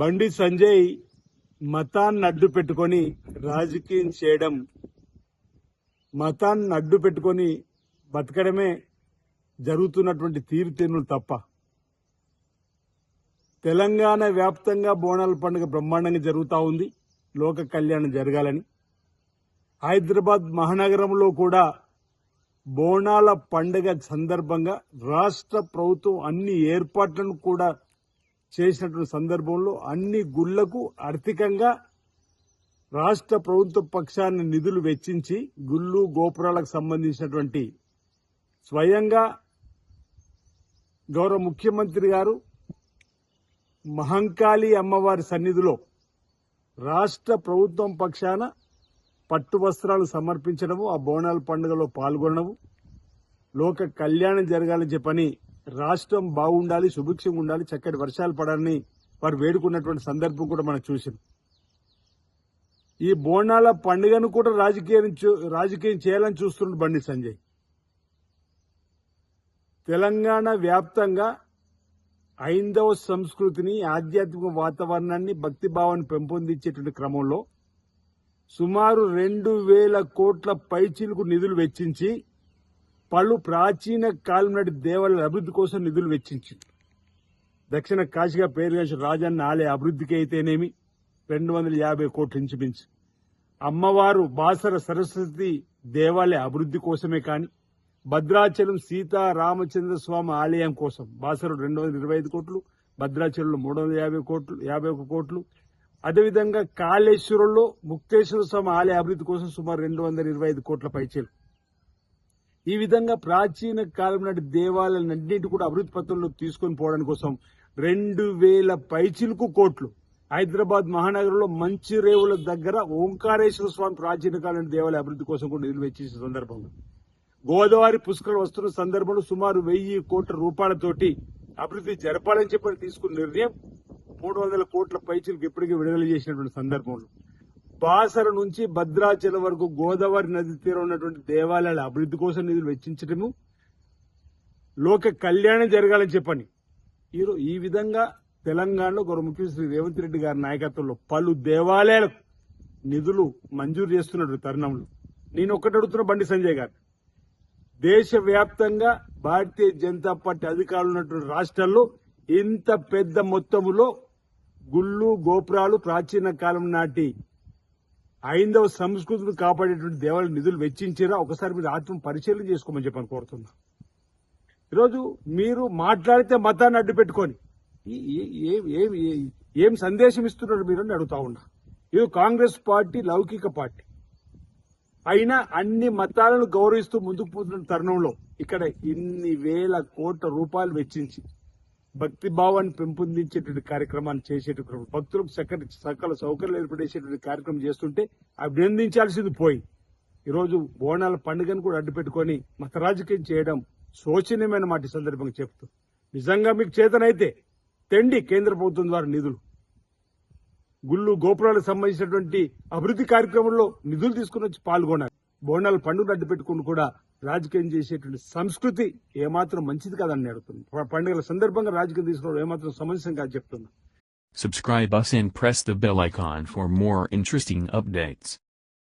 బండి సంజయ్ మతాన్ని అడ్డు పెట్టుకొని రాజకీయం చేయడం, మతాన్ని అడ్డు పెట్టుకొని బతకడమే జరుగుతున్నటువంటి తీరుతెన్నులు తప్ప తెలంగాణ వ్యాప్తంగా బోనాల పండుగ బ్రహ్మాండంగా జరుగుతూ ఉంది. లోక కళ్యాణం జరగాలని హైదరాబాద్ మహానగరంలో కూడా బోనాల పండుగ సందర్భంగా రాష్ట్ర ప్రభుత్వం అన్ని ఏర్పాట్లను కూడా చేసినటువంటి సందర్భంలో అన్ని గుళ్లకు ఆర్థికంగా రాష్ట్ర ప్రభుత్వ పక్షాన్ని నిధులు వెచ్చించి గుళ్ళు గోపురాలకు సంబంధించినటువంటి స్వయంగా గౌరవ ముఖ్యమంత్రి గారు మహంకాళి అమ్మవారి సన్నిధిలో రాష్ట్ర ప్రభుత్వం పక్షాన పట్టు వస్త్రాలు సమర్పించడము, ఆ బోనాల పండుగలో పాల్గొనడము, లోక కళ్యాణం జరగాలని చెప్పని రాష్ట్రం బాగుండాలి, సుభిక్షంగా ఉండాలి, చక్కటి వర్షాలు పడాలని వారు వేడుకున్నటువంటి సందర్భం కూడా మనం చూసాం. ఈ బోనాల పండుగను కూడా రాజకీయం చేయాలని చూస్తున్నాడు బండి సంజయ్. తెలంగాణ వ్యాప్తంగా హైందవ సంస్కృతిని, ఆధ్యాత్మిక వాతావరణాన్ని, భక్తిభావాన్ని పెంపొందించేటువంటి క్రమంలో సుమారు 2,000 కోట్ల పైచీలకు నిధులు వెచ్చించి పలు ప్రాచీన కాలం నాటి దేవాలయాల అభివృద్ధి కోసం నిధులు వెచ్చించింది. దక్షిణ కాశీగా పేరుగాంచిన రాజన్న ఆలయ అభివృద్ధికి అయితేనేమి 250 కోట్లు ఇంచుమించు, అమ్మవారు బాసర సరస్వతి దేవాలయ అభివృద్ధి కోసమే కాని, భద్రాచలం సీతారామచంద్ర స్వామి ఆలయం కోసం బాసర 225 కోట్లు, భద్రాచలంలో 351 కోట్లు, అదేవిధంగా కాళేశ్వరంలో ముక్తేశ్వర స్వామి ఆలయ అభివృద్ధి కోసం సుమారు 225 కోట్ల పైచీలు. ఈ విధంగా ప్రాచీన కాలం నాటి దేవాలయాలన్నింటి కూడా అభివృద్ధి పత్రంలో తీసుకొని పోవడానికి కోసం 2,000 పైచీలకు కోట్లు హైదరాబాద్ మహానగరంలో మంచిరేవుల దగ్గర ఓంకారేశ్వర స్వామి ప్రాచీన కాలం నాటి దేవాలయ అభివృద్ధి కోసం కూడా నిధులు వెచ్చించిన సందర్భంలో, గోదావరి పుష్కరాలు వస్తున్న సందర్భంలో సుమారు 1,000 కోట్ల రూపాయలతోటి అభివృద్ధి జరపాలని చెప్పని తీసుకున్న నిర్ణయం 300 కోట్ల పైచీలకు ఇప్పటికీ విడుదల చేసినటువంటి సందర్భంలో బాసర నుంచి భద్రాచలం వరకు గోదావరి నది తీరం ఉన్నటువంటి దేవాలయాల అభివృద్ధి కోసం నిధులు వెచ్చించడము, లోక కళ్యాణం జరగాలని చెప్పని ఈ విధంగా తెలంగాణలో గౌరవ ముఖ్యమంత్రి రేవంత్ రెడ్డి గారి నాయకత్వంలో పలు దేవాలయాలకు నిధులు మంజూరు చేస్తున్నటువంటి తరుణంలో నేను ఒక్కటి అడుగుతున్న బండి సంజయ్ గారు, దేశవ్యాప్తంగా భారతీయ జనతా పార్టీ అధికారులు ఉన్నటువంటి రాష్ట్రాల్లో ఇంత పెద్ద మొత్తములో గుళ్ళు గోపురాలు ప్రాచీన కాలం నాటి హైందవ సంస్కృతిని కాపాడేటువంటి దేవాలయ నిధులు వెచ్చించారా? ఒకసారి మీరు ఆత్మ పరిశీలన చేసుకోమని చెప్పని కోరుతున్నా. ఈరోజు మీరు మాట్లాడితే మతాన్ని అడ్డు పెట్టుకొని ఏం సందేశం ఇస్తున్నారు మీరు అని అడుగుతా ఉన్నా. ఇది కాంగ్రెస్ పార్టీ లౌకిక పార్టీ అయినా అన్ని మతాలను గౌరవిస్తూ ముందుకు పోతున్న తరుణంలో ఇక్కడ ఇన్ని వేల కోట్ల రూపాయలు వెచ్చించి భక్తి భావాన్ని పెంపొందించేటువంటి కార్యక్రమాన్ని చేసేటువంటి భక్తులకు సకల సౌకర్యాలు ఏర్పడేసేటువంటి కార్యక్రమం చేస్తుంటే అభినందించాల్సింది పోయి ఈరోజు బోనాల పండుగను కూడా అడ్డు పెట్టుకుని మత రాజకీయం చేయడం శోచనీయమైన మాట సందర్భంగా చెప్తూ, నిజంగా మీకు చేతనైతే తెండి కేంద్ర ప్రభుత్వం ద్వారా నిధులు, గుళ్ళు గోపురాలకు సంబంధించినటువంటి అభివృద్ధి కార్యక్రమంలో నిధులు తీసుకుని వచ్చి పాల్గొనాలి. బోనాల పండుగను అడ్డు పెట్టుకుని కూడా రాజకీయం చేసేటువంటి సంస్కృతి ఏమాత్రం మంచిది కాదని అడుగుతుంది. పండుగల సందర్భంగా రాజకీయం తీసుకోవడం ఏమాత్రం సమంజసం కాదు చెప్తున్నా. Subscribe us and press the bell icon for more interesting updates.